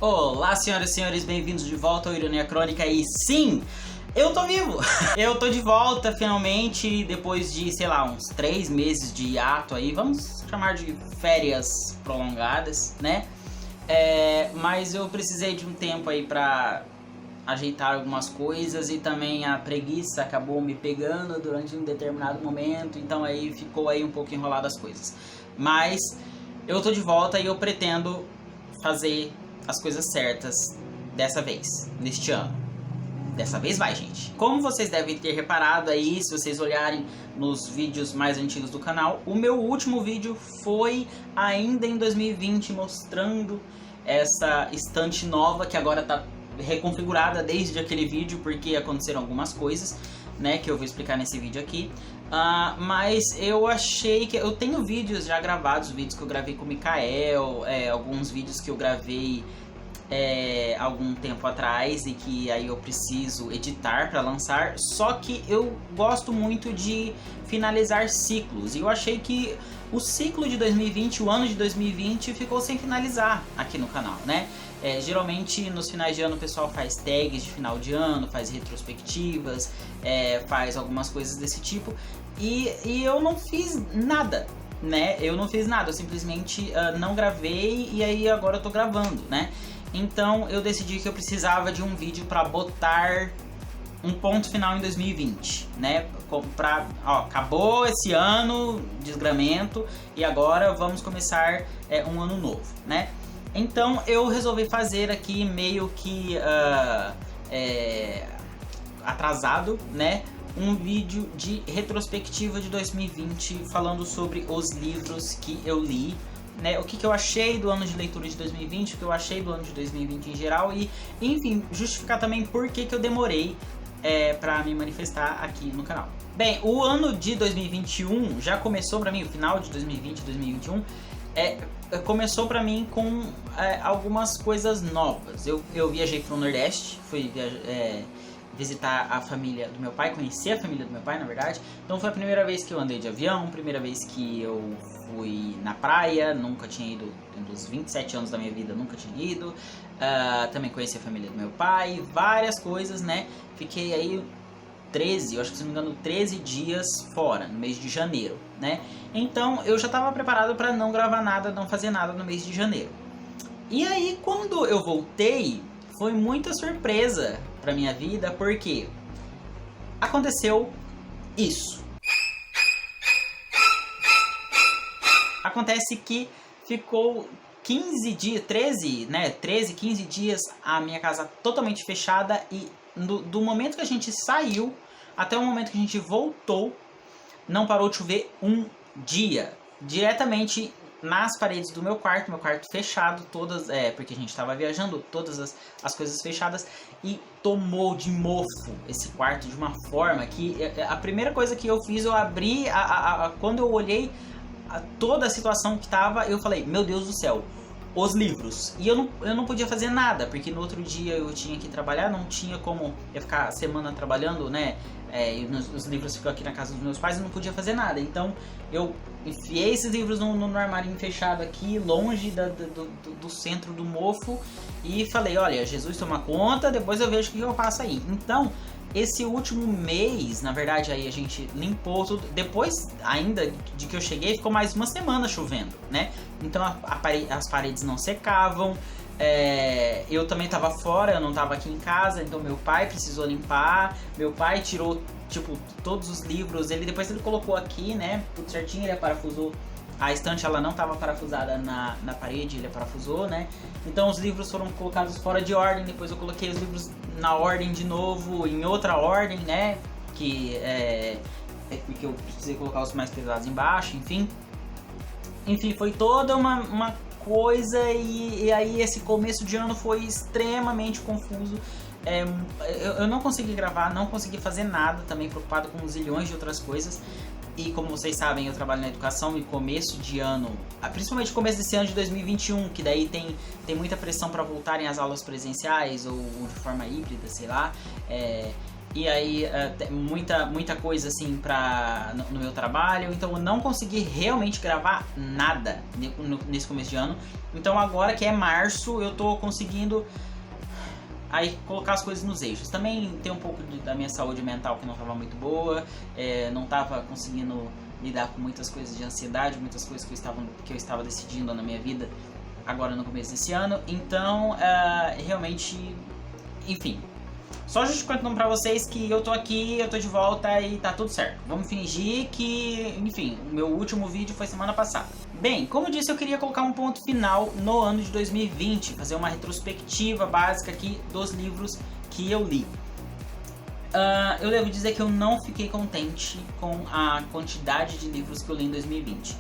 Olá, senhoras e senhores, bem-vindos de volta ao Ironia Crônica. E sim, eu tô vivo! Eu tô de volta finalmente, depois de, sei lá, uns 3 meses de hiato aí, vamos chamar de férias prolongadas, né? Mas eu precisei de um tempo aí pra ajeitar algumas coisas e também a preguiça acabou me pegando durante um determinado momento, então aí ficou aí um pouco enrolado as coisas. Mas eu tô de volta e eu pretendo fazer as coisas certas dessa vez, neste ano. Dessa vez vai, gente. Como vocês devem ter reparado aí, se vocês olharem nos vídeos mais antigos do canal, o meu último vídeo foi ainda em 2020, mostrando essa estante nova que agora tá reconfigurada desde aquele vídeo, porque aconteceram algumas coisas, né, que eu vou explicar nesse vídeo aqui. Mas eu achei que... Eu tenho vídeos já gravados, vídeos que eu gravei com o Mikael, alguns vídeos que eu gravei algum tempo atrás e que aí eu preciso editar para lançar. Só que eu gosto muito de finalizar ciclos, e eu achei que o ciclo de 2020, o ano de 2020, ficou sem finalizar aqui no canal, né? Geralmente nos finais de ano o pessoal faz tags de final de ano, faz retrospectivas, faz algumas coisas desse tipo, e eu não fiz nada, né? Eu não fiz nada, eu simplesmente não gravei, e aí agora eu tô gravando, né? Então eu decidi que eu precisava de um vídeo pra botar um ponto final em 2020, né? Acabou esse ano, desgramento, e agora vamos começar um ano novo, né? Então eu resolvi fazer aqui meio que atrasado, né? Um vídeo de retrospectiva de 2020 falando sobre os livros que eu li, né, o que eu achei do ano de leitura de 2020, o que eu achei do ano de 2020 em geral, e enfim, justificar também por que eu demorei pra me manifestar aqui no canal. Bem, o ano de 2021 já começou pra mim, o final de 2020 e 2021 começou pra mim com algumas coisas novas. Eu viajei pro Nordeste, fui visitar a família do meu pai, conhecer a família do meu pai, na verdade. Então foi a primeira vez que eu andei de avião, primeira vez que eu fui na praia, nunca tinha ido, dos 27 anos da minha vida, nunca tinha ido. Também conheci a família do meu pai, várias coisas, né? Fiquei aí 13, eu acho que se não me engano, 13 dias fora, no mês de janeiro, né? Então eu já estava preparado para não gravar nada, não fazer nada no mês de janeiro. E aí quando eu voltei, foi muita surpresa pra minha vida, porque aconteceu isso. Acontece que ficou 15 dias, 13, 15 dias a minha casa totalmente fechada, e do momento que a gente saiu até o momento que a gente voltou, não parou de chover um dia. Diretamente nas paredes do meu quarto fechado, todas, porque a gente estava viajando, todas as coisas fechadas, e tomou de mofo esse quarto de uma forma que a primeira coisa que eu fiz, eu abri, quando eu olhei toda a situação que tava, eu falei, meu Deus do céu, os livros. E eu não podia fazer nada, porque no outro dia eu tinha que trabalhar, não tinha como eu ficar a semana trabalhando, né? E os livros ficam aqui na casa dos meus pais, eu não podia fazer nada. Então eu enfiei esses livros no armarinho fechado aqui, longe do centro do mofo, e falei, olha, Jesus toma conta, depois eu vejo o que eu faço aí. Então esse último mês, na verdade, aí a gente limpou tudo. Depois ainda de que eu cheguei, ficou mais uma semana chovendo, né? Então as paredes não secavam. Eu também tava fora, eu não tava aqui em casa, então meu pai precisou limpar. Meu pai tirou, tipo, todos os livros. Depois ele colocou aqui, né? Tudo certinho, ele parafusou. A estante, ela não estava parafusada na parede, ele parafusou, né? Então os livros foram colocados fora de ordem. Depois eu coloquei os livros na ordem de novo, em outra ordem, né? Que porque eu precisei colocar os mais pesados embaixo, enfim. Enfim, foi toda uma coisa, e aí esse começo de ano foi extremamente confuso. Eu não consegui gravar, não consegui fazer nada, também preocupado com zilhões de outras coisas. E como vocês sabem, eu trabalho na educação, e começo de ano, principalmente começo desse ano de 2021, que daí tem muita pressão para voltarem às aulas presenciais ou de forma híbrida, sei lá. e aí muita coisa assim no meu trabalho, então eu não consegui realmente gravar nada nesse começo de ano. Então agora que é março, eu tô conseguindo aí colocar as coisas nos eixos. Também tem um pouco da minha saúde mental que não estava muito boa, não estava conseguindo lidar com muitas coisas de ansiedade, muitas coisas que eu estava decidindo na minha vida agora no começo desse ano. Então, realmente, enfim, só justificando pra vocês que eu tô aqui, eu tô de volta e tá tudo certo. Vamos fingir que, enfim, o meu último vídeo foi semana passada. Bem, como eu disse, eu queria colocar um ponto final no ano de 2020, fazer uma retrospectiva básica aqui dos livros que eu li. Eu devo dizer que eu não fiquei contente com a quantidade de livros que eu li em 2020.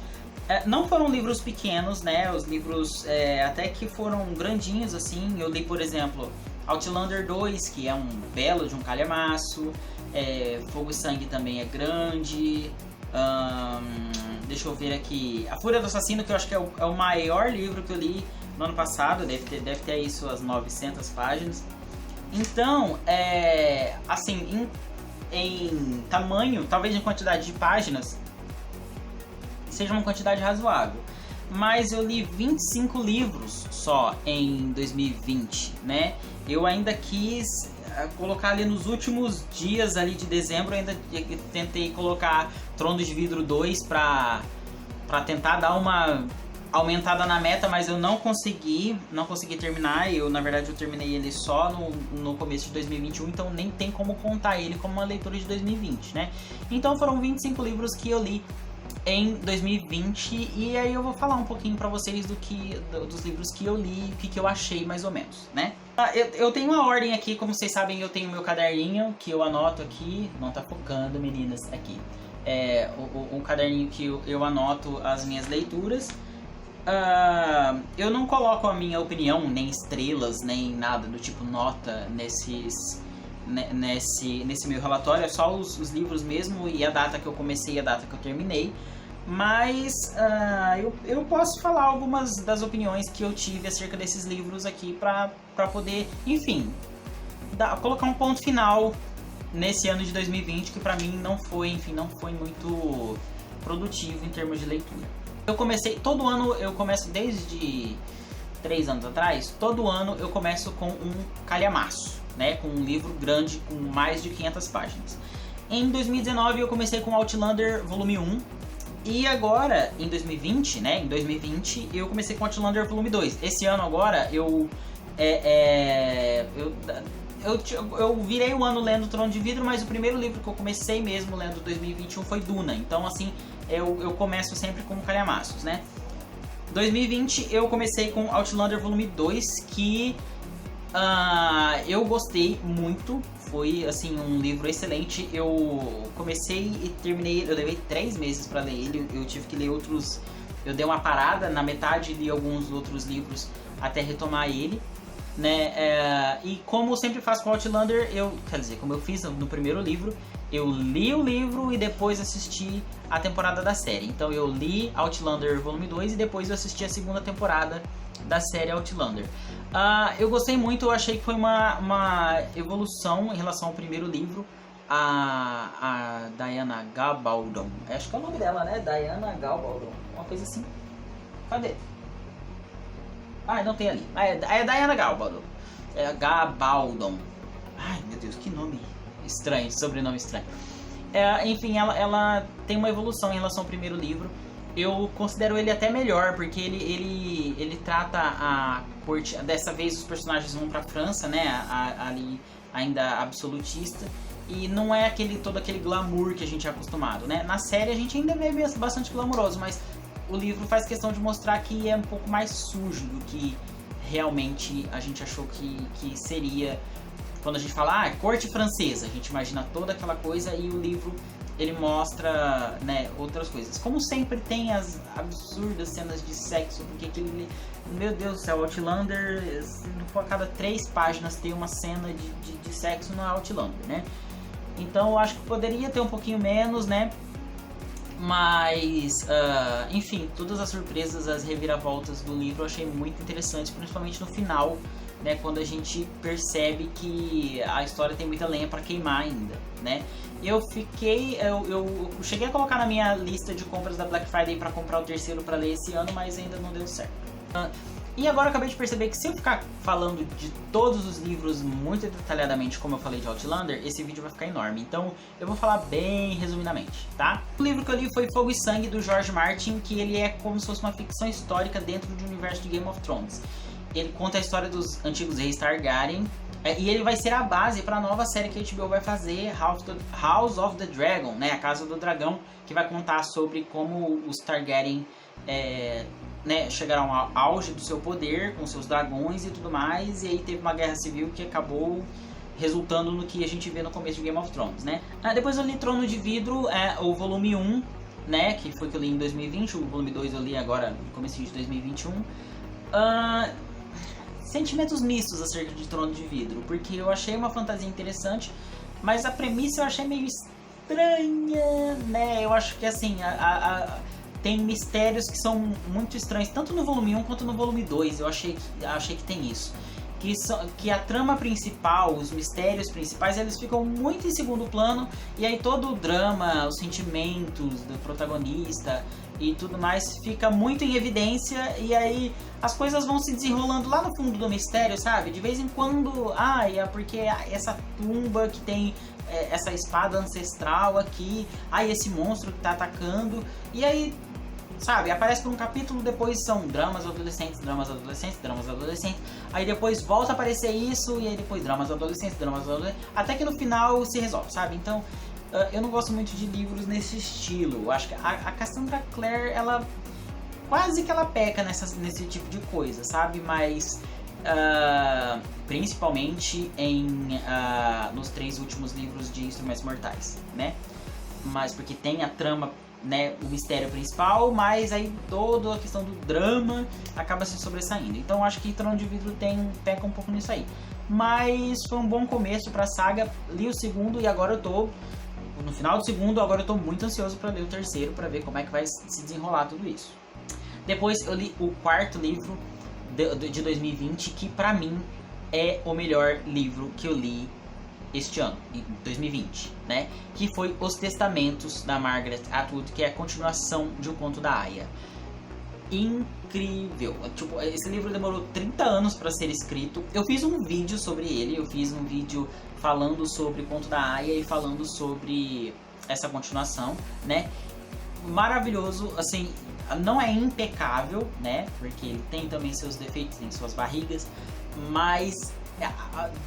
Não foram livros pequenos, né? Os livros até que foram grandinhos, assim. Eu li, por exemplo, Outlander 2, que é um belo de um calhamaço. Fogo e Sangue também é grande. Deixa eu ver aqui. A Fúria do Assassino, que eu acho que é o maior livro que eu li no ano passado. Deve ter aí suas 900 páginas. Então, assim, em tamanho, talvez em quantidade de páginas, seja uma quantidade razoável. Mas eu li 25 livros só em 2020, né? Eu ainda quis colocar ali nos últimos dias ali de dezembro, eu ainda tentei colocar Trono de Vidro 2 pra tentar dar uma aumentada na meta, mas eu não consegui terminar. Na verdade, eu terminei ele só no começo de 2021, então nem tem como contar ele como uma leitura de 2020, né? Então foram 25 livros que eu li em 2020, e aí eu vou falar um pouquinho pra vocês dos livros que eu li, o que eu achei mais ou menos, né? Eu tenho uma ordem aqui, como vocês sabem, eu tenho meu caderninho que eu anoto aqui, não tá focando, meninas, aqui. Um caderninho que eu anoto as minhas leituras. Eu não coloco a minha opinião, nem estrelas, nem nada do tipo nota nesse meu relatório. É só os livros mesmo e a data que eu comecei e a data que eu terminei. Mas eu posso falar algumas das opiniões que eu tive acerca desses livros aqui pra poder, enfim, colocar um ponto final nesse ano de 2020 que pra mim não foi muito produtivo em termos de leitura. Eu comecei, todo ano eu começo, desde 3 anos atrás, todo ano eu começo com um calhamaço, né, com um livro grande com mais de 500 páginas. Em 2019 eu comecei com Outlander volume 1, e agora em 2020, né, eu comecei com Outlander volume 2. Esse ano agora eu virei o ano lendo Trono de Vidro, mas o primeiro livro que eu comecei mesmo lendo em 2021 foi Duna. Então assim, eu começo sempre com calhamaços, né? 2020 eu comecei com Outlander volume 2, que eu gostei muito. Foi assim um livro excelente. Eu comecei e terminei, eu levei 3 meses para ler ele. Eu tive que ler outros, eu dei uma parada na metade, li alguns outros livros até retomar ele, né? E como eu sempre faço com Outlander, como eu fiz no primeiro livro, eu li o livro e depois assisti a temporada da série. Então eu li Outlander volume 2 e depois eu assisti a segunda temporada da série Outlander. Eu gostei muito, eu achei que foi uma evolução em relação ao primeiro livro. A Diana Gabaldon, acho que é o nome dela, né? Diana Gabaldon, uma coisa assim. Cadê? Não tem ali. É Diana Gabaldon. Gabaldon. Ai, meu Deus, que nome estranho, sobrenome estranho. Enfim, ela tem uma evolução em relação ao primeiro livro. Eu considero ele até melhor, porque ele trata a corte. Dessa vez os personagens vão pra França, né? Ali ainda absolutista. E não é todo aquele glamour que a gente é acostumado, né? Na série a gente ainda vê bastante glamuroso, mas o livro faz questão de mostrar que é um pouco mais sujo do que realmente a gente achou que seria. Quando a gente fala, corte francesa, a gente imagina toda aquela coisa, e o livro ele mostra, né, outras coisas. Como sempre tem as absurdas cenas de sexo, porque aquele, meu Deus do céu, Outlander, a cada 3 páginas tem uma cena de sexo no Outlander, né? Então eu acho que poderia ter um pouquinho menos, né? Mas, enfim, todas as surpresas, as reviravoltas do livro eu achei muito interessantes, principalmente no final, né, quando a gente percebe que a história tem muita lenha para queimar ainda, né? Eu cheguei a colocar na minha lista de compras da Black Friday para comprar o terceiro para ler esse ano, mas ainda não deu certo. E agora eu acabei de perceber que se eu ficar falando de todos os livros muito detalhadamente, como eu falei de Outlander, esse vídeo vai ficar enorme. Então eu vou falar bem resumidamente, tá? O livro que eu li foi Fogo e Sangue, do George Martin, que ele é como se fosse uma ficção histórica dentro do universo de Game of Thrones. Ele conta a história dos antigos reis Targaryen, e ele vai ser a base para a nova série que a HBO vai fazer, House of the Dragon, né? A Casa do Dragão, que vai contar sobre como os Targaryen né, chegaram ao auge do seu poder com seus dragões e tudo mais, e aí teve uma guerra civil que acabou resultando no que a gente vê no começo de Game of Thrones, né? Depois eu li Trono de Vidro, o volume 1, né, que foi que eu li em 2020, o volume 2 eu li agora no começo de 2021. Sentimentos mistos acerca de Trono de Vidro, porque eu achei uma fantasia interessante, mas a premissa eu achei meio estranha, né? Eu acho que assim, tem mistérios que são muito estranhos, tanto no volume 1 quanto no volume 2, eu achei que tem isso. Que a trama principal, os mistérios principais, eles ficam muito em segundo plano, e aí todo o drama, os sentimentos do protagonista e tudo mais fica muito em evidência, e aí as coisas vão se desenrolando lá no fundo do mistério, sabe? De vez em quando, é porque essa tumba que tem essa espada ancestral aqui, esse monstro que tá atacando, e aí, sabe, aparece por um capítulo, depois são dramas adolescentes, aí depois volta a aparecer isso, e aí depois dramas adolescentes, até que no final se resolve, sabe? Então, eu não gosto muito de livros nesse estilo. Eu acho que a Cassandra Clare, ela quase que ela peca nesse tipo de coisa, sabe? Mas principalmente nos 3 últimos livros de Instrumentos Mortais, né? Mas porque tem a trama, né, o mistério principal, mas aí toda a questão do drama acaba se sobressaindo. Então eu acho que Trono de Vidro peca um pouco nisso aí. Mas foi um bom começo pra saga. Li o segundo e agora eu tô no final do segundo, agora eu tô muito ansioso pra ler o terceiro, pra ver como é que vai se desenrolar tudo isso. Depois eu li o quarto livro de 2020, que pra mim é o melhor livro que eu li este ano, em 2020, né? Que foi Os Testamentos, da Margaret Atwood, que é a continuação de O Conto da Aia. Incrível! Tipo, esse livro demorou 30 anos para ser escrito. Eu fiz um vídeo sobre ele, eu fiz um vídeo falando sobre O Conto da Aia e falando sobre essa continuação, né? Maravilhoso, assim, não é impecável, né? Porque ele tem também seus defeitos, tem suas barrigas, mas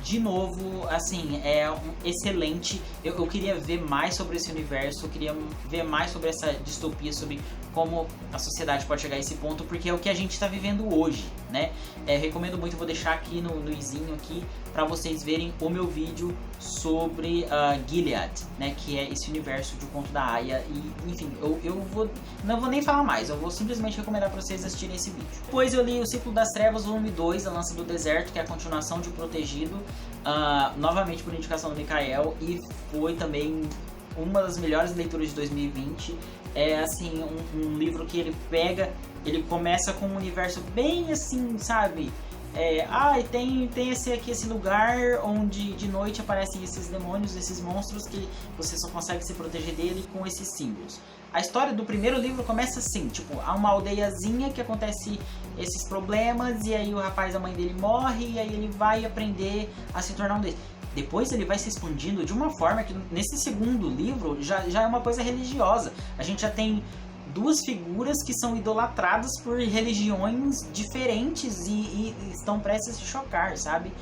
de novo, assim, é excelente. Eu queria ver mais sobre esse universo, eu queria ver mais sobre essa distopia, sobre como a sociedade pode chegar a esse ponto, porque é o que a gente está vivendo hoje, né? Recomendo muito, vou deixar aqui no izinho aqui para vocês verem o meu vídeo sobre Gilead, né? Que é esse universo de O Conto da Aia. E, enfim, não vou nem falar mais, eu vou simplesmente recomendar para vocês assistirem esse vídeo. Depois eu li O Ciclo das Trevas, volume 2, A Lança do Deserto, que é a continuação de O Protegido, novamente por indicação do Mikael, e foi também uma das melhores leituras de 2020. É assim, um livro que ele começa com um universo bem assim, sabe? Tem esse lugar onde de noite aparecem esses demônios, esses monstros, que você só consegue se proteger dele com esses símbolos. A história do primeiro livro começa assim, tipo, há uma aldeiazinha que acontece esses problemas, e aí o rapaz, a mãe dele morre, e aí ele vai aprender a se tornar um deles. Depois ele vai se expandindo de uma forma que nesse segundo livro já é uma coisa religiosa. A gente já tem 2 figuras que são idolatradas por religiões diferentes e estão prestes a se chocar, sabe?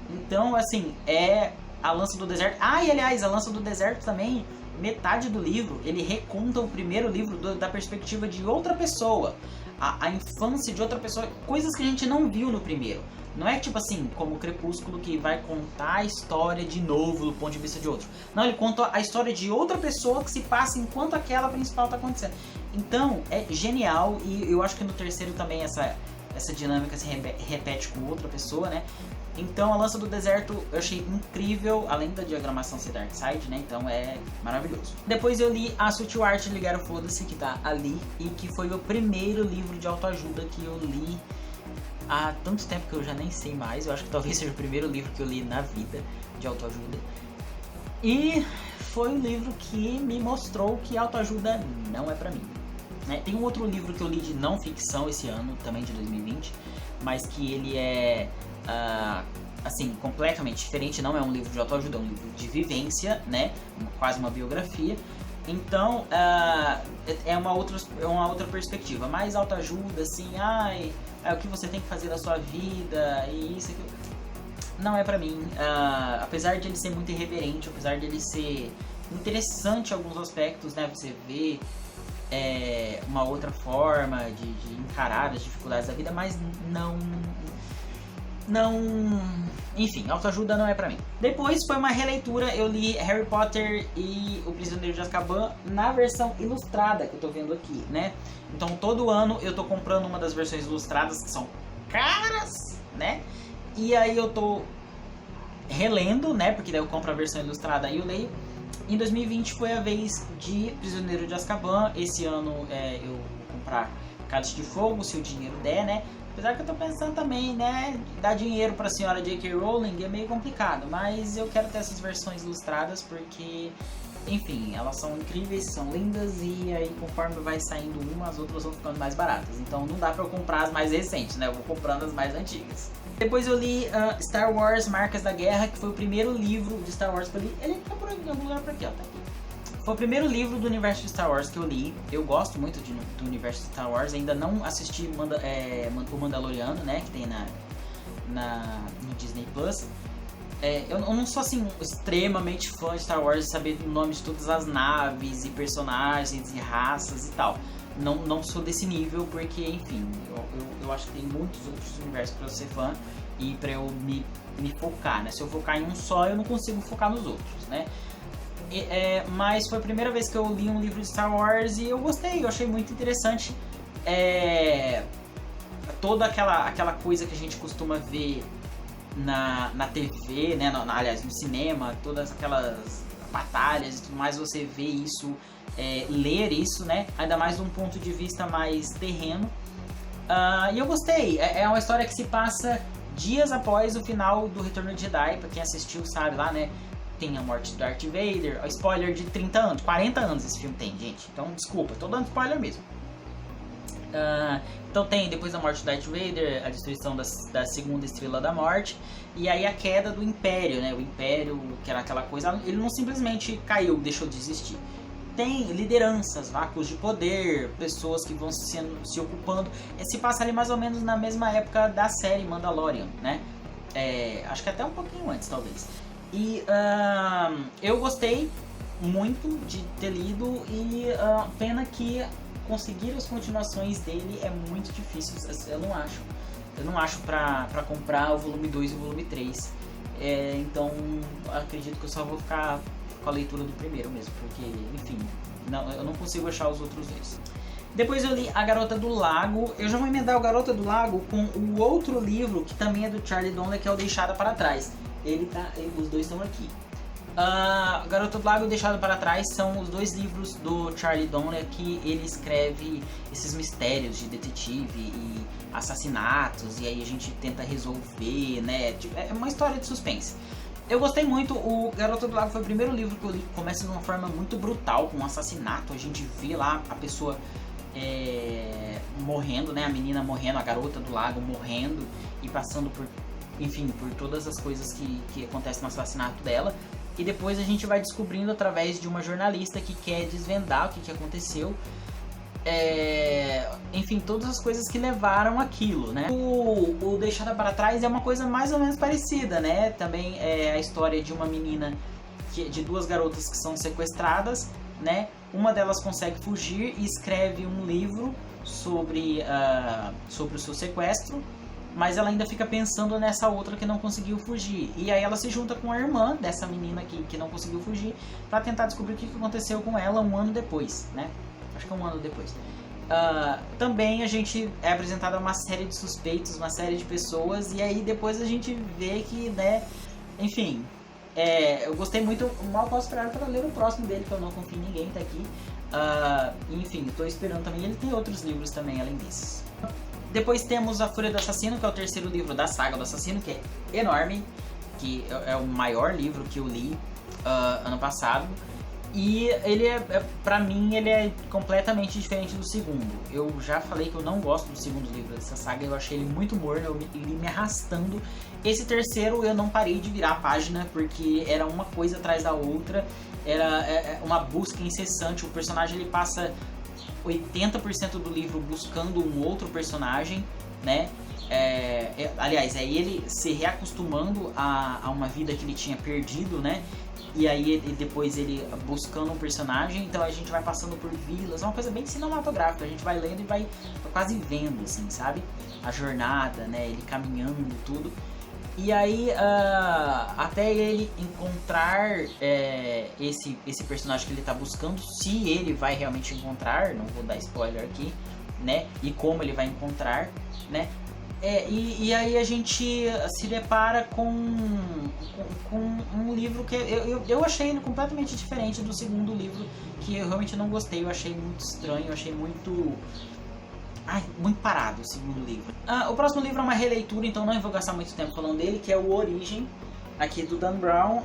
Então, assim, é A Lança do Deserto. E aliás, A Lança do Deserto também, metade do livro, ele reconta o primeiro livro da perspectiva de outra pessoa. A infância de outra pessoa, coisas que a gente não viu no primeiro. Não é tipo assim, como o Crepúsculo, que vai contar a história de novo do ponto de vista de outro. Não, ele conta a história de outra pessoa que se passa enquanto aquela principal tá acontecendo. Então, é genial, e eu acho que no terceiro também essa dinâmica se repete com outra pessoa, né? Então, A Lança do Deserto eu achei incrível, além da diagramação ser Dark Side, né? Então é maravilhoso. Depois eu li A Sutil Arte de Ligar o Foda-se, que tá ali, e que foi o primeiro livro de autoajuda que eu li há tanto tempo que eu já nem sei mais. Eu acho que talvez seja o primeiro livro que eu li na vida de autoajuda. E foi um livro que me mostrou que autoajuda não é pra mim. Tem um outro livro que eu li de não ficção esse ano, também de 2020, mas que ele é assim, completamente diferente. Não é um livro de autoajuda, é um livro de vivência, né? Quase uma biografia. Então é uma outra perspectiva. Mais autoajuda, assim, é o que você tem que fazer da sua vida e isso aqui. Não é pra mim. Apesar de ele ser muito irreverente, apesar de ele ser interessante em alguns aspectos, né? Você vê uma outra forma de encarar as dificuldades da vida, mas enfim, autoajuda não é pra mim. Depois foi uma releitura, eu li Harry Potter e O Prisioneiro de Azkaban na versão ilustrada que eu tô vendo aqui, né? Então todo ano eu tô comprando uma das versões ilustradas, que são caras, né? E aí eu tô relendo, né? Porque daí eu compro a versão ilustrada e eu leio. Em 2020 foi a vez de Prisioneiro de Azkaban. Esse ano eu vou comprar Cálice de Fogo, se o dinheiro der, né? Apesar que eu tô pensando também, né? Dar dinheiro pra senhora J.K. Rowling é meio complicado. Mas eu quero ter essas versões ilustradas porque, enfim, elas são incríveis, são lindas. E aí conforme vai saindo uma, as outras vão ficando mais baratas. Então não dá pra eu comprar as mais recentes, né? Eu vou comprando as mais antigas. Depois eu li Star Wars Marcas da Guerra, que foi o primeiro livro de Star Wars que eu li. Ele tá por aqui, em algum lugar por aqui, ó, tá aqui. Foi o primeiro livro do universo de Star Wars que eu li. Eu gosto muito do universo de Star Wars. Ainda não assisti o Mandaloriano, né, que tem no Disney Plus. Eu não sou assim extremamente fã de Star Wars, de saber o nome de todas as naves e personagens e raças e tal. Não sou desse nível, porque, enfim, eu acho que tem muitos outros universos pra eu ser fã e pra eu me focar, né? Se eu focar em um só, eu não consigo focar nos outros, né? Mas foi a primeira vez que eu li um livro de Star Wars e eu gostei, eu achei muito interessante. Toda aquela coisa que a gente costuma ver na TV, né? Aliás, no cinema, todas aquelas batalhas e tudo mais, você vê isso, ler isso, né? Ainda mais de um ponto de vista mais terreno. E eu gostei. É uma história que se passa dias após o final do Retorno de Jedi. Pra quem assistiu sabe lá, né? Tem a morte do Darth Vader. Spoiler de 30 anos, 40 anos esse filme tem, gente. Então, desculpa, tô dando spoiler mesmo. Então tem, depois da morte do Darth Vader, a destruição da segunda estrela da morte. E aí a queda do Império, né? O Império, que era aquela coisa, ele não simplesmente caiu, deixou de existir. Tem lideranças, vácuos de poder, pessoas que vão se ocupando. Se passa ali mais ou menos na mesma época da série Mandalorian, né? Acho que até um pouquinho antes, talvez. E eu gostei muito de ter lido e pena que conseguir as continuações dele é muito difícil, eu não acho pra comprar o volume 2 e o volume 3. Então acredito que eu só vou ficar com a leitura do primeiro mesmo, porque, enfim, eu não consigo achar os outros dois. Depois eu li A Garota do Lago. Eu já vou emendar o Garota do Lago com o outro livro que também é do Charlie Donnelly, que é o Deixada para Trás. Os dois estão aqui. Garota do Lago e Deixado para Trás são os dois livros do Charlie Donnelly que ele escreve esses mistérios de detetive e assassinatos, e aí a gente tenta resolver, né? É uma história de suspense. Eu gostei muito. O Garota do Lago foi o primeiro livro que eu li. Começa de uma forma muito brutal, com um assassinato. A gente vê lá a pessoa morrendo, né? A menina morrendo, a garota do lago morrendo e passando por, enfim, por todas as coisas que acontecem no assassinato dela. E depois a gente vai descobrindo através de uma jornalista que quer desvendar o que aconteceu. Enfim, todas as coisas que levaram aquilo, né? O Deixada para Trás é uma coisa mais ou menos parecida, né? Também é a história de uma menina, de duas garotas que são sequestradas, né? Uma delas consegue fugir e escreve um livro sobre o seu sequestro, mas ela ainda fica pensando nessa outra que não conseguiu fugir. E aí ela se junta com a irmã dessa menina que não conseguiu fugir para tentar descobrir o que aconteceu com ela um ano depois, né? Acho que é um ano depois. Também a gente é apresentado a uma série de suspeitos, uma série de pessoas, e aí depois a gente vê que, né, enfim, eu gostei muito. Mal posso esperar para ler o próximo dele, que eu não confio em ninguém, tá aqui. Enfim, estou esperando também. Ele tem outros livros também além desses. Depois temos A Fúria do Assassino, que é o terceiro livro da saga do Assassino, que é enorme, que é o maior livro que eu li ano passado. E ele pra mim, ele é completamente diferente do segundo. Eu já falei que eu não gosto do segundo livro dessa saga, eu achei ele muito morno, eu li me arrastando. Esse terceiro eu não parei de virar a página, porque era uma coisa atrás da outra, era uma busca incessante. O personagem ele passa 80% do livro buscando um outro personagem, né? Aliás, é ele se reacostumando a uma vida que ele tinha perdido, né? E aí depois ele buscando um personagem, então a gente vai passando por vilas, é uma coisa bem cinematográfica, a gente vai lendo e vai quase vendo, assim, sabe? A jornada, né? Ele caminhando, tudo. E aí, até ele encontrar esse personagem que ele tá buscando, se ele vai realmente encontrar, não vou dar spoiler aqui, né? E como ele vai encontrar, né? E aí a gente se depara com um livro que eu achei ele completamente diferente do segundo livro, que eu realmente não gostei, eu achei muito estranho, eu achei muito parado o segundo livro. O próximo livro é uma releitura, então não vou gastar muito tempo falando dele, que é o Origem, aqui do Dan Brown.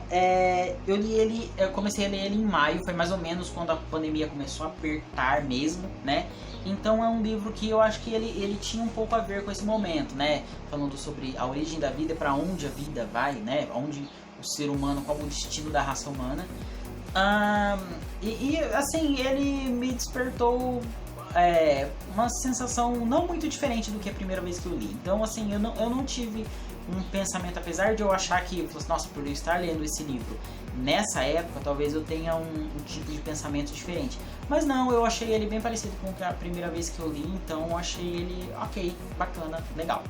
Eu comecei a ler ele em maio, foi mais ou menos quando a pandemia começou a apertar mesmo, né? Então é um livro que eu acho que ele tinha um pouco a ver com esse momento, né? Falando sobre a origem da vida, para onde a vida vai, né? Onde o ser humano, qual o destino da raça humana. Assim, ele me despertou uma sensação não muito diferente do que a primeira vez que eu li. Então, assim, eu não tive um pensamento, apesar de eu achar que, nossa, por eu estar lendo esse livro nessa época, talvez eu tenha um tipo de pensamento diferente. Mas não, eu achei ele bem parecido com a primeira vez que eu li, então eu achei ele ok, bacana, legal.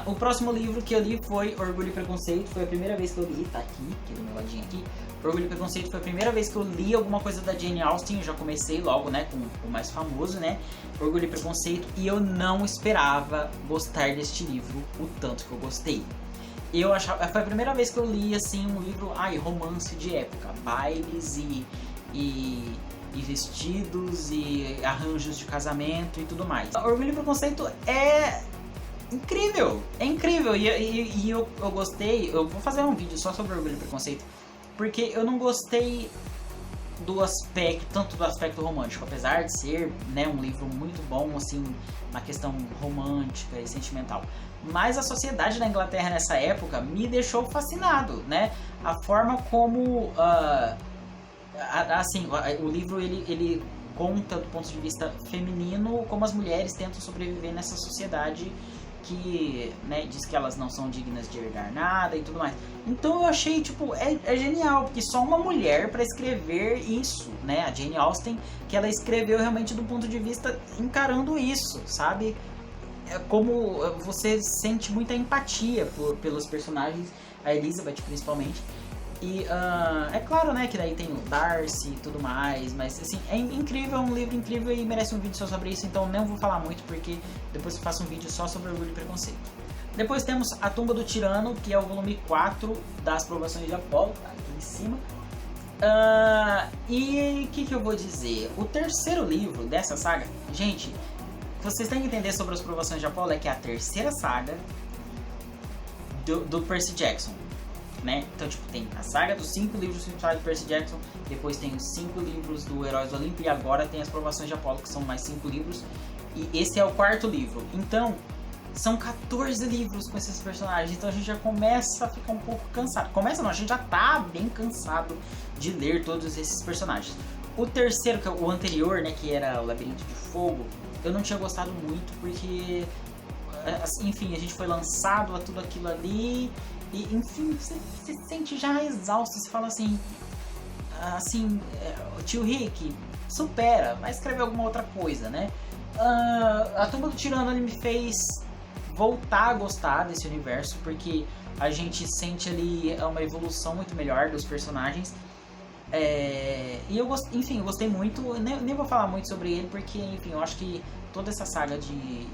O próximo livro que eu li foi Orgulho e Preconceito, foi a primeira vez que eu li, tá aqui do meu ladinho aqui. Orgulho e Preconceito foi a primeira vez que eu li alguma coisa da Jane Austen, eu já comecei logo, né, com o mais famoso, né, Orgulho e Preconceito, e eu não esperava gostar deste livro o tanto que eu gostei. Foi a primeira vez que eu li, assim, um livro, romance de época, bailes e vestidos e arranjos de casamento e tudo mais. Orgulho e Preconceito é incrível, e eu gostei. Eu vou fazer um vídeo só sobre Orgulho e Preconceito, porque eu não gostei tanto do aspecto romântico, apesar de ser, né, um livro muito bom, assim, na questão romântica e sentimental. Mas a sociedade da Inglaterra nessa época me deixou fascinado, né? A forma como, assim, o livro ele conta do ponto de vista feminino como as mulheres tentam sobreviver nessa sociedade que, né, diz que elas não são dignas de herdar nada e tudo mais. Então eu achei, tipo, é genial, porque só uma mulher para escrever isso, né, a Jane Austen, que ela escreveu realmente do ponto de vista encarando isso, sabe? Como você sente muita empatia pelos personagens, a Elizabeth principalmente. E é claro, né, que daí tem o Darcy e tudo mais, mas assim, é incrível, é um livro incrível e merece um vídeo só sobre isso, então não vou falar muito porque depois eu faço um vídeo só sobre Orgulho e Preconceito. Depois temos A Tumba do Tirano, que é o volume 4 das Provações de Apolo, tá aqui em cima. E o que eu vou dizer? O terceiro livro dessa saga, gente, vocês têm que entender sobre as Provações de Apolo, é que é a terceira saga do Percy Jackson. Né? Então, tipo, tem a saga dos 5 livros principais do Percy Jackson, depois tem os 5 livros do Heróis do Olimpo e agora tem as Provações de Apolo, que são mais 5 livros, e esse é o 4º livro. Então, são 14 livros com esses personagens, então a gente já começa a ficar um pouco cansado. A gente já tá bem cansado de ler todos esses personagens. O terceiro, que é o anterior, né, que era o Labirinto de Fogo, eu não tinha gostado muito, porque, enfim, a gente foi lançado a tudo aquilo ali. E, enfim, você se sente já exausto, você fala assim, o tio Rick, supera, vai escrever alguma outra coisa, né? A Tumba do Tirano, ele me fez voltar a gostar desse universo, porque a gente sente ali uma evolução muito melhor dos personagens. E eu gostei muito, nem vou falar muito sobre ele, porque, enfim, eu acho que toda essa saga de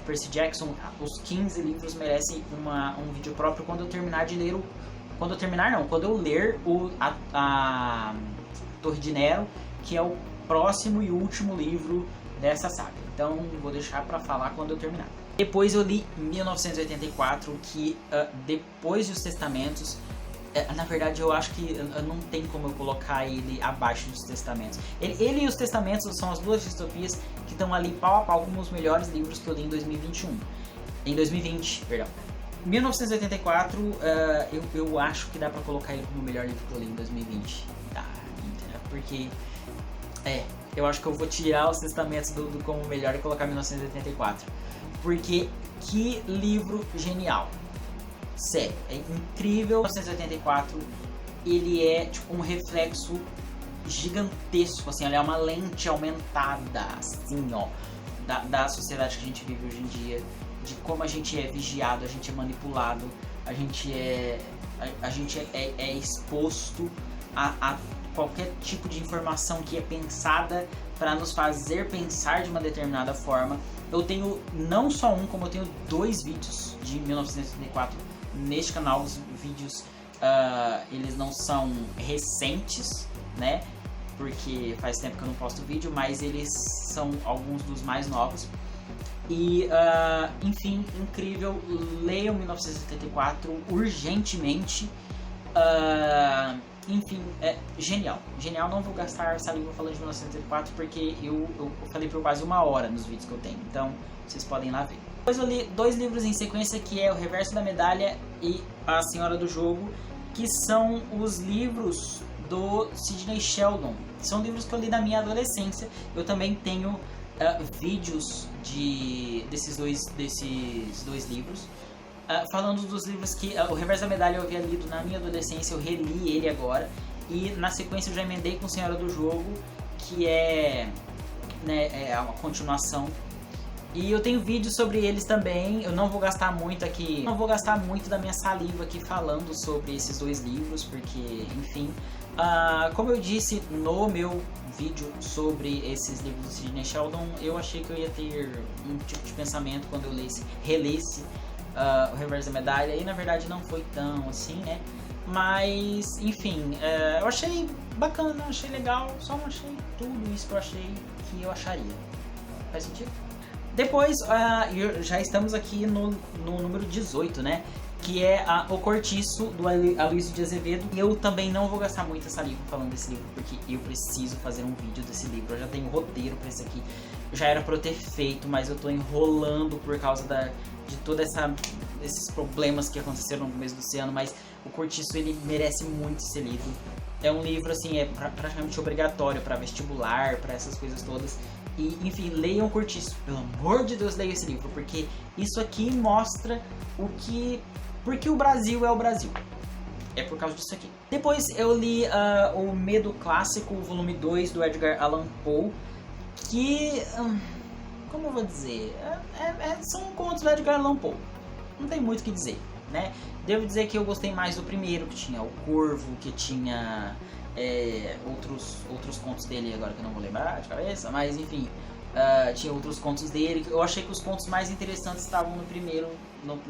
Percy Jackson, os 15 livros merecem um vídeo próprio quando eu terminar de ler quando eu ler a Torre de Nero, que é o próximo e último livro dessa saga. Então vou deixar pra falar quando eu terminar. Depois eu li 1984, que depois dos Testamentos, na verdade eu acho que não tem como eu colocar ele abaixo dos Testamentos. Ele e os Testamentos são as duas distopias que estão ali pau a pau como os melhores livros que eu li em 2021. Em 2020, perdão. 1984, eu acho que dá pra colocar ele como o melhor livro que eu li em 2020. Tá, porque... eu acho que eu vou tirar os Testamentos do como melhor e colocar 1984. Porque que livro genial. Sério, é incrível. 1984, ele é tipo um reflexo gigantesco, assim, ele é uma lente aumentada, assim, ó, da sociedade que a gente vive hoje em dia, de como a gente é vigiado, a gente é manipulado, a gente é exposto a qualquer tipo de informação que é pensada para nos fazer pensar de uma determinada forma. Eu tenho não só um, como eu tenho 2 vídeos de 1984 neste canal. Os vídeos, eles não são recentes, né? Porque faz tempo que eu não posto vídeo, mas eles são alguns dos mais novos. E, enfim, incrível. Leiam 1984 urgentemente. Enfim, genial. Genial, não vou gastar saliva falando de 1984 porque eu falei por quase 1 hora nos vídeos que eu tenho. Então, vocês podem ir lá ver. Depois eu li 2 livros em sequência, que é O Reverso da Medalha e A Senhora do Jogo, que são os livros do Sidney Sheldon. São livros que eu li na minha adolescência. Eu também tenho vídeos desses dois livros. Falando dos livros que... O Reverso da Medalha eu havia lido na minha adolescência, eu reli ele agora. E na sequência eu já emendei com Senhora do Jogo, que é uma continuação. E eu tenho vídeos sobre eles também. Eu não vou gastar muito aqui, não vou gastar muito da minha saliva aqui falando sobre esses 2 livros, porque, enfim... como eu disse no meu vídeo sobre esses livros do Sidney Sheldon, eu achei que eu ia ter um tipo de pensamento quando eu relesse O Reverso da Medalha, e na verdade não foi tão assim, né? Mas, enfim, eu achei bacana, achei legal, só não achei tudo isso que eu achei que eu acharia. Faz sentido? Depois, já estamos aqui no número 18, né? Que é O Cortiço, do Aloysio de Azevedo. E eu também não vou gastar muito saliva falando desse livro, porque eu preciso fazer um vídeo desse livro. Eu já tenho roteiro pra esse aqui. Já era pra eu ter feito, mas eu tô enrolando por causa de todos esses problemas que aconteceram no começo desse ano. Mas O Cortiço, ele merece muito ser lido. É um livro, assim, praticamente obrigatório pra vestibular, pra essas coisas todas. E, enfim, leiam O Cortiço. Pelo amor de Deus, leiam esse livro, porque isso aqui mostra porque o Brasil é o Brasil. É por causa disso aqui. Depois eu li o Medo Clássico, volume 2, do Edgar Allan Poe, que... como eu vou dizer? São contos do Edgar Allan Poe. Não tem muito o que dizer, né? Devo dizer que eu gostei mais do primeiro, que tinha O Corvo, que tinha outros contos dele, agora que eu não vou lembrar de cabeça, mas enfim... tinha outros contos dele. Eu achei que os contos mais interessantes estavam no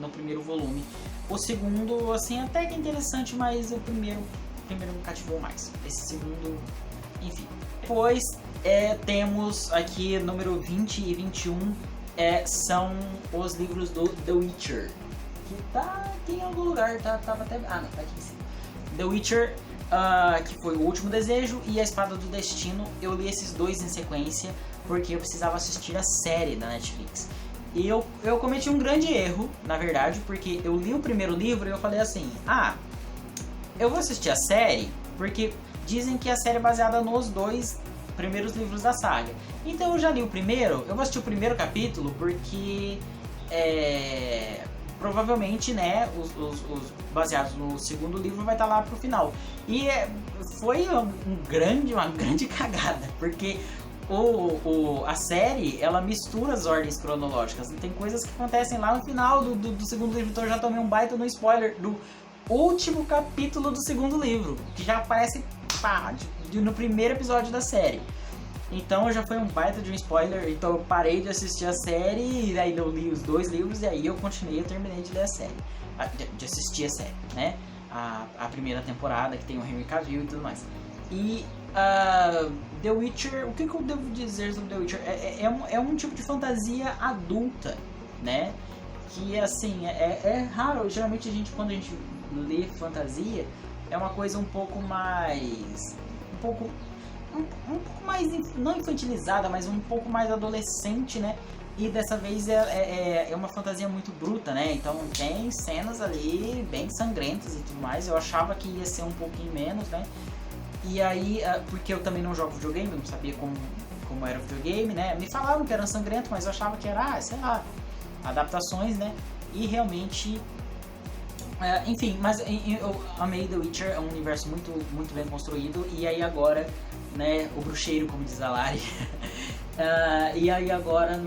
primeiro volume. O segundo, assim, até que interessante, mas o primeiro me cativou mais. Esse segundo, enfim. Depois temos aqui número 20 e 21, são os livros do The Witcher, que tá aqui em algum lugar, tava até... não, tá aqui em cima. The Witcher, que foi O Último Desejo, e A Espada do Destino. Eu li esses 2 em sequência porque eu precisava assistir a série da Netflix. E eu cometi um grande erro, na verdade, porque eu li o primeiro livro e eu falei assim, eu vou assistir a série porque dizem que a série é baseada nos 2 primeiros livros da saga. Então eu já li o primeiro, eu vou assistir o primeiro capítulo porque provavelmente, né, os baseados no segundo livro vai estar lá pro final. E foi uma grande cagada, porque a série, ela mistura as ordens cronológicas. Tem coisas que acontecem lá no final do segundo livro, então eu já tomei um baita no spoiler do último capítulo do segundo livro, que já aparece no primeiro episódio da série. Então já foi um baita de um spoiler, então eu parei de assistir a série, e aí eu li os 2 livros, e aí eu terminei de ler a série, de assistir a série, né? A primeira temporada, que tem o Henry Cavill e tudo mais. E The Witcher, o que eu devo dizer sobre The Witcher? É um tipo de fantasia adulta, né? Que assim, é raro, geralmente quando a gente lê fantasia, é uma coisa um pouco mais, um pouco mais, não infantilizada, mas um pouco mais adolescente, né? E dessa vez é uma fantasia muito bruta, né? Então tem cenas ali bem sangrentas e tudo mais. Eu achava que ia ser um pouquinho menos, né? E aí, porque eu também não jogo videogame, eu não sabia como era o videogame, né? Me falaram que era sangrento, mas eu achava que era, sei lá, adaptações, né? E realmente... enfim, mas eu amei The Witcher, é um universo muito, muito bem construído. E aí agora, né, o bruxeiro, como diz a Lari. E aí agora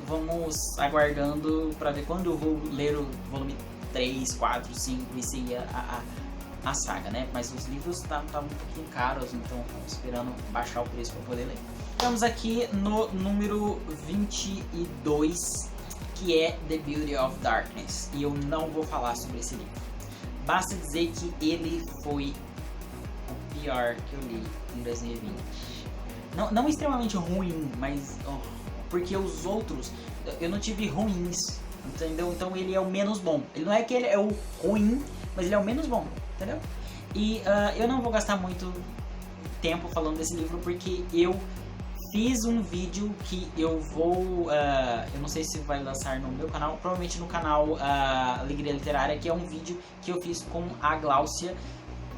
vamos aguardando para ver quando eu vou ler o volume 3, 4, 5 e seguir a saga, né? Mas os livros estavam um pouquinho caros, então estamos esperando baixar o preço para poder ler. Estamos aqui no número 22, que é The Beauty of Darkness, e eu não vou falar sobre esse livro. Basta dizer que ele foi o pior que eu li em 2020. Não extremamente ruim, mas... porque os outros, eu não tive ruins, entendeu? Então ele é o menos bom. Ele não é que ele é o ruim, mas ele é o menos bom, entendeu? E eu não vou gastar muito tempo falando desse livro, porque eu fiz um vídeo que eu vou... eu não sei se vai lançar no meu canal, provavelmente no canal Alegria Literária, que é um vídeo que eu fiz com a Gláucia,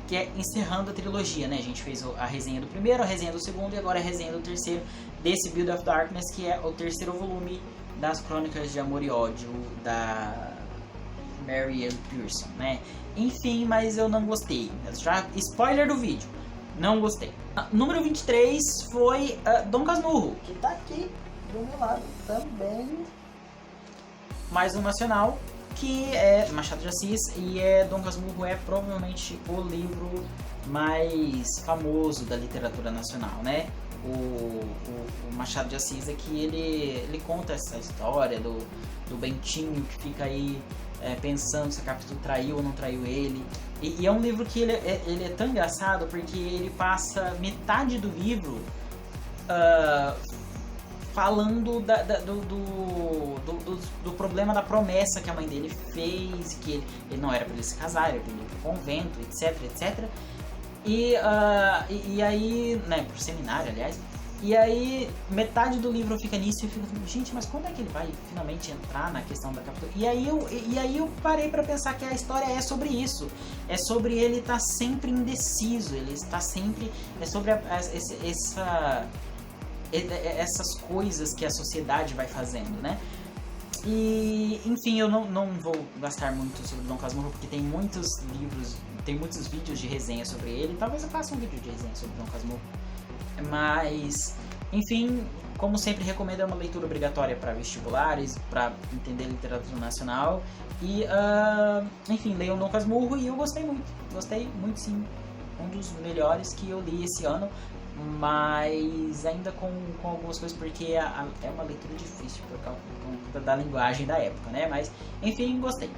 que é encerrando a trilogia, né? A gente fez a resenha do primeiro, a resenha do segundo e agora a resenha do terceiro desse Beauty of Darkness, que é o terceiro volume das Crônicas de Amor e Ódio da Mary Ann Pearson, né? Enfim, mas eu não gostei. Já spoiler do vídeo, não gostei. Número 23 foi Dom Casmurro, que tá aqui do meu lado também. Mais um nacional, que é Machado de Assis, e Dom Casmurro é provavelmente o livro mais famoso da literatura nacional, né? O Machado de Assis é que ele conta essa história do Bentinho que fica aí pensando se a Capitu traiu ou não traiu ele. E é um livro que ele é tão engraçado porque ele passa metade do livro falando do problema da promessa que a mãe dele fez, que ele não era para ele se casar, ele era para ele ir pro convento, etc, etc. E aí, né, pro seminário, aliás. E aí, metade do livro fica nisso e fica assim, gente, mas quando é que ele vai finalmente entrar na questão da Capitu? E aí eu parei pra pensar que a história é sobre isso. É sobre ele estar sempre indeciso, ele está sempre... É sobre essas coisas que a sociedade vai fazendo, né? E, enfim, eu não vou gastar muito sobre Dom Casmurro, porque tem muitos livros, tem muitos vídeos de resenha sobre ele. Talvez eu faça um vídeo de resenha sobre Dom Casmurro. Mas, enfim, como sempre recomendo, é uma leitura obrigatória para vestibulares, para entender literatura nacional. E, enfim, leiam Dom Casmurro e eu gostei muito sim. Um dos melhores que eu li esse ano, mas ainda com algumas coisas, porque é uma leitura difícil por causa da linguagem da época, né? Mas, enfim, gostei.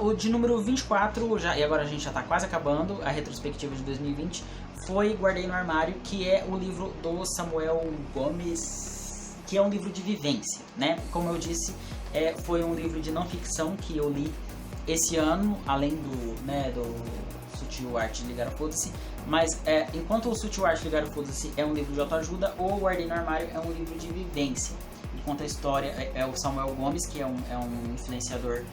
O de número 24, e agora a gente já está quase acabando, a retrospectiva de 2020, foi Guardei no Armário, que é o livro do Samuel Gomes, que é um livro de vivência, né? Como eu disse, foi um livro de não ficção que eu li esse ano, além do Sutil Arte de Ligar a Foda-se. Mas enquanto o Sutil Arte de Ligar a Foda-se é um livro de autoajuda, o Guardei no Armário é um livro de vivência. Ele conta a história, o Samuel Gomes, que é um influenciador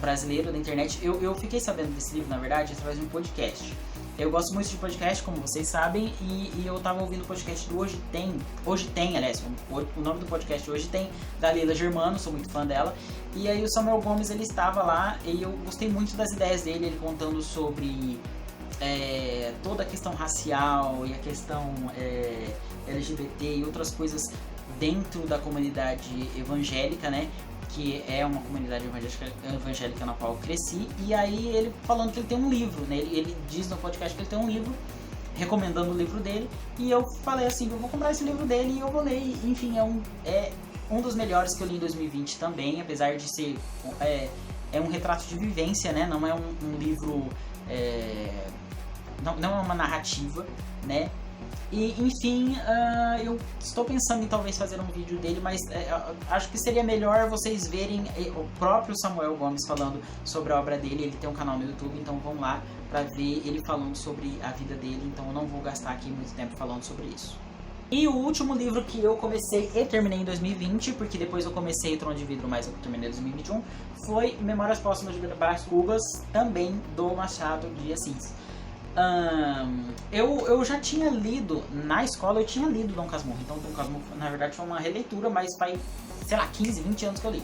brasileiro da internet. Eu fiquei sabendo desse livro, na verdade, através de um podcast. Eu gosto muito de podcast, como vocês sabem, e eu tava ouvindo o podcast do Hoje Tem, aliás, o nome do podcast Hoje Tem, da Leila Germano, sou muito fã dela. E aí o Samuel Gomes, ele estava lá, e eu gostei muito das ideias dele, ele contando sobre toda a questão racial e a questão LGBT e outras coisas dentro da comunidade evangélica, né? Que é uma comunidade evangélica na qual eu cresci. E aí ele falando que ele tem um livro, né? Ele diz no podcast que ele tem um livro, recomendando o livro dele. E eu falei assim, eu vou comprar esse livro dele e eu vou ler. E, enfim, é um dos melhores que eu li em 2020 também, apesar de ser um retrato de vivência, né? Não é um livro, não é uma narrativa, né? E, enfim, eu estou pensando em talvez fazer um vídeo dele, mas acho que seria melhor vocês verem o próprio Samuel Gomes falando sobre a obra dele. Ele tem um canal no YouTube, então vão lá para ver ele falando sobre a vida dele. Então eu não vou gastar aqui muito tempo falando sobre isso. E o último livro que eu comecei e terminei em 2020, porque depois eu comecei Trono de Vidro, mas eu terminei em 2021, foi Memórias Póstumas de Brás Cubas, também do Machado de Assis. Eu já tinha lido, na escola eu tinha lido Dom Casmurro, então Dom Casmurro na verdade foi uma releitura, mas faz, sei lá, 15, 20 anos que eu li.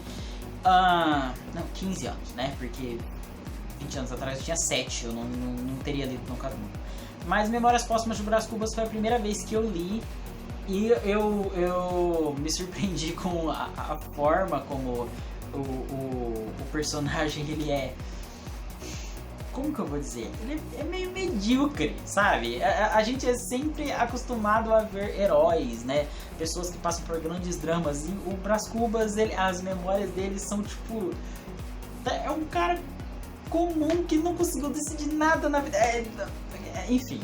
Não, 15 anos, né, porque 20 anos atrás eu tinha 7, eu não teria lido Dom Casmurro. Mas Memórias Póstumas de Brás Cubas foi a primeira vez que eu li, e eu me surpreendi com a forma como o personagem ele é. Como que eu vou dizer? Ele é meio medíocre, sabe? A gente é sempre acostumado a ver heróis, né? Pessoas que passam por grandes dramas. E o Brás Cubas, as memórias dele são tipo... É um cara comum que não conseguiu decidir nada na vida. Enfim.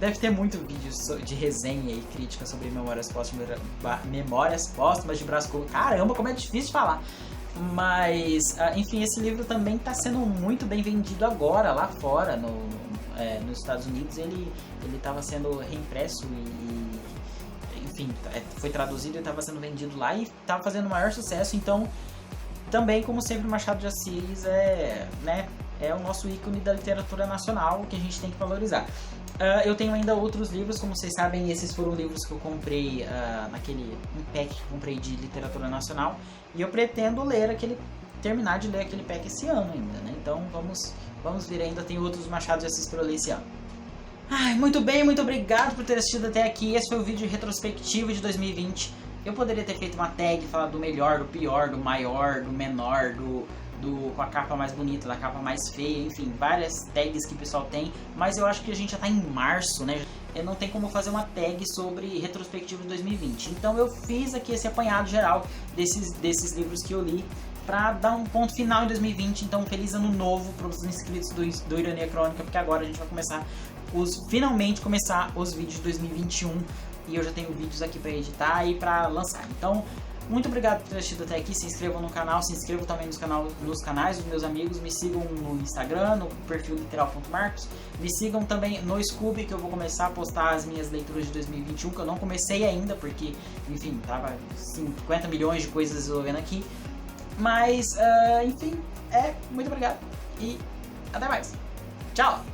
Deve ter muito vídeo de resenha e crítica sobre Memórias Póstumas de Brás Cubas. Caramba, como é difícil de falar. Mas, enfim, esse livro também está sendo muito bem vendido agora, lá fora, nos Estados Unidos. Ele estava sendo reimpresso e enfim, foi traduzido e estava sendo vendido lá e estava fazendo maior sucesso. Então, também, como sempre, Machado de Assis é o nosso ícone da literatura nacional que a gente tem que valorizar. Eu tenho ainda outros livros, como vocês sabem, esses foram livros que eu comprei naquele pack que eu comprei de literatura nacional, e eu pretendo terminar de ler aquele pack esse ano ainda, né? Então vamos ver, ainda tem outros Machado de Assis para eu ler esse ano. Muito bem, muito obrigado por ter assistido até aqui. Esse foi o vídeo retrospectivo de 2020. Eu poderia ter feito uma tag, falar do melhor, do pior, do maior, do menor, com a capa mais bonita, da capa mais feia, enfim, várias tags que o pessoal tem, mas eu acho que a gente já tá em março, né? Eu não tem como fazer uma tag sobre retrospectivo de 2020. Então eu fiz aqui esse apanhado geral desses livros que eu li pra dar um ponto final em 2020. Então, feliz ano novo para os inscritos do Ironia Crônica, porque agora a gente vai finalmente começar os vídeos de 2021 e eu já tenho vídeos aqui pra editar e pra lançar. Então, muito obrigado por ter assistido até aqui. Se inscrevam no canal, se inscrevam também nos canais dos meus amigos. Me sigam no Instagram, no perfil literal.marcos. Me sigam também no Scooby, que eu vou começar a postar as minhas leituras de 2021, que eu não comecei ainda, porque, enfim, tava 50 milhões de coisas resolvendo aqui. Mas, enfim, muito obrigado e até mais. Tchau!